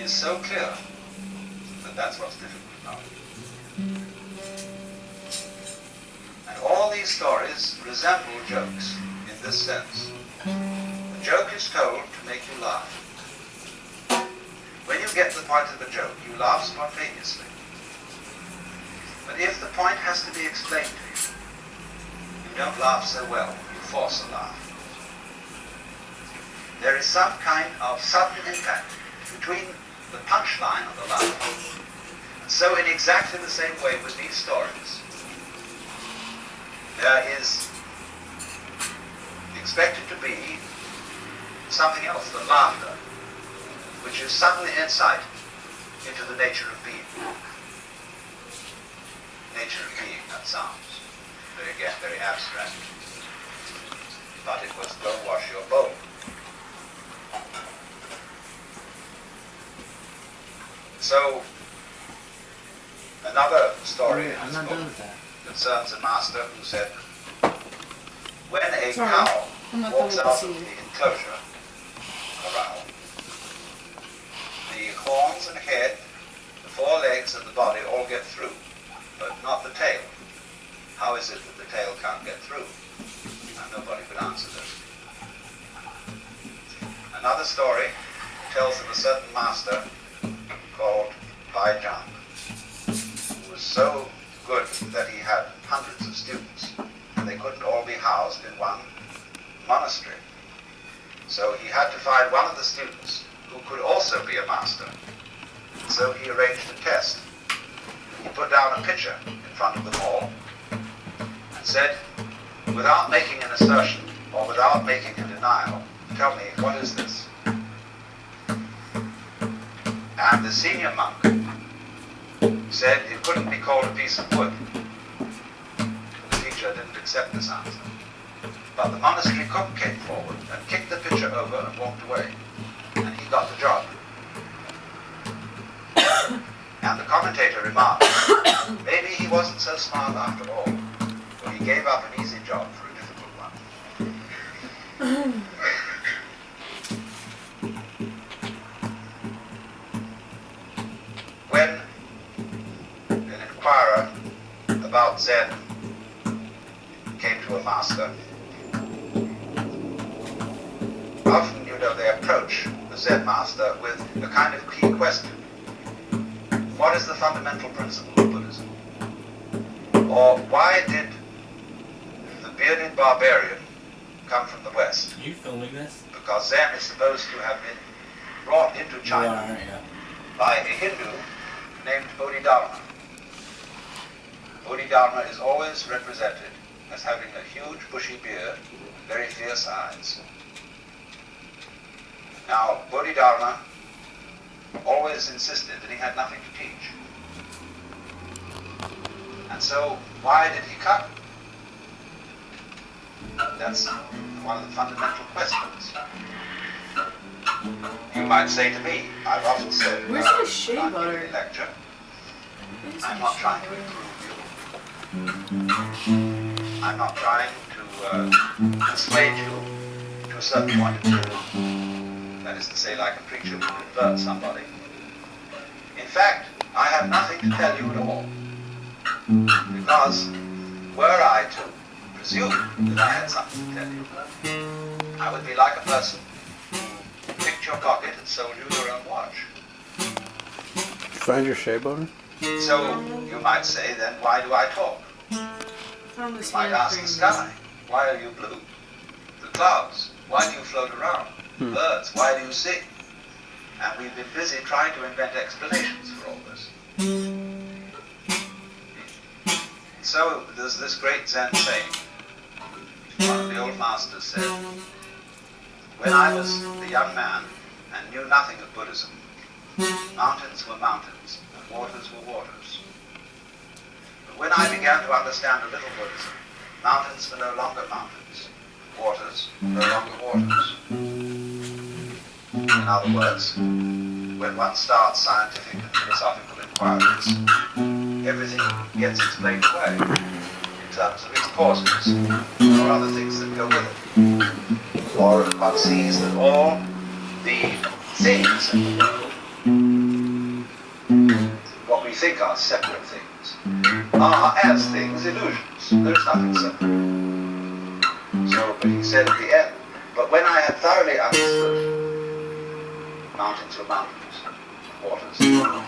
is so clear that that's what's difficult about it. And all these stories resemble jokes in this sense. The joke is told to make you laugh. When you get to the point of the joke, you laugh spontaneously. But if the point has to be explained to you, you don't laugh so well. You force a laugh. There is some kind of sudden impact between the punchline and the laugh. And so in exactly the same way with these stories, there is expected to be something else than laughter, which is suddenly insight into the nature of being. Nature of being, that sounds very abstract. But it was go wash your bowl. So, another story in this book concerns a master who said, when a cow walks out of the enclosure, corral, the horns and head, the four legs and the body all get through, but not the tail. How is it that the tail can't get through? And nobody could answer this. Another story tells of a certain master called Baijan, who was so good that he had hundreds of students, and they couldn't all be housed in one monastery. So he had to find one of the students who could also be a master. So he arranged a test. He put down a pitcher in front of them all and said, without making an assertion or without making a denial, tell me, what is this? And the senior monk said it couldn't be called a piece of wood. The teacher didn't accept this answer. But the monastery cook came forward and kicked the pitcher over and walked away. And he got the job. And the commentator remarked, maybe he wasn't so smart after all, for he gave up an easy job for a difficult one. When an inquirer about Zen came to a master, often, they approach the Zen master with a kind of key question. What is the fundamental principle of Buddhism? Or why did the bearded barbarian come from the West? Are you filming this? Because Zen is supposed to have been brought into China by a Hindu named Bodhidharma. Bodhidharma is always represented as having a huge bushy beard, very fierce eyes. Now, Bodhidharma always insisted that he had nothing to teach. And so, why did he come? That's one of the fundamental questions. You might say to me, I've often said, where's my shea I'm butter? giving a lecture. I'm not trying to improve you. I'm not trying to persuade you to a certain point of view. That is to say, like a preacher would convert somebody. In fact, I have nothing to tell you at all. Because were I to presume that I had something to tell you, I would be like a person who picked your pocket and sold you your own watch. Find your shea butter? So you might say, then why do I talk? From the You might ask the sky, why are you blue? The clouds, why do you float around? Birds, why do you sing? And we've been busy trying to invent explanations for all this. So there's this great Zen saying. One of the old masters said, when I was a young man and knew nothing of Buddhism, mountains were mountains and waters were waters. But when I began to understand a little Buddhism, mountains were no longer mountains, waters no longer waters. In other words, when one starts scientific and philosophical inquiries, everything gets explained away in terms of its causes or other things that go with it. Or one sees that all the things in the world think are separate things are as things illusions. There is nothing separate. So, but he said at the end, but when I had thoroughly understood, mountains were mountains, waters were waters.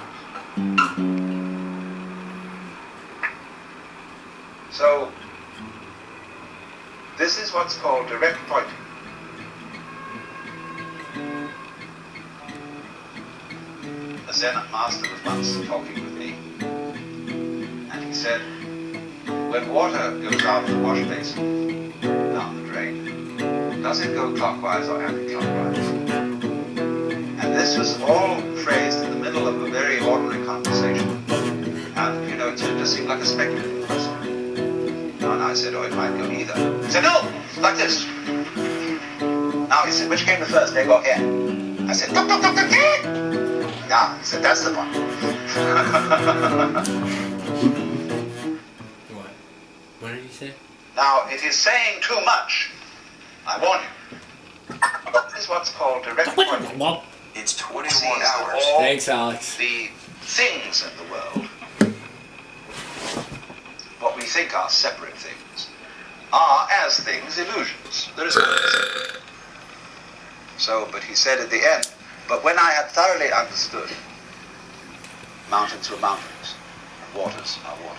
So, this is what's called direct pointing. A Zen master was once talking with me, and he said, when water goes out of the wash basin down the drain, does it go clockwise or anti-clockwise? And this was all phrased in the middle of a very ordinary conversation. And, you know, it just seemed like a speculative question. And I said, oh, it might go either. He said, no, like this. Now, he said, which came the first, egg or hen? I said, duck, duck, duck, duck, egg. Yeah, he said, that's the point. What did he say? Now, it is saying too much. I warn you. This is what's called direct pointing. Well, It's 21 hours. thanks, Alex. The things in the world, what we think are separate things, are as things illusions. There is nothing separate. So, but he said at the end, but when I had thoroughly understood, mountains were mountains, waters are waters.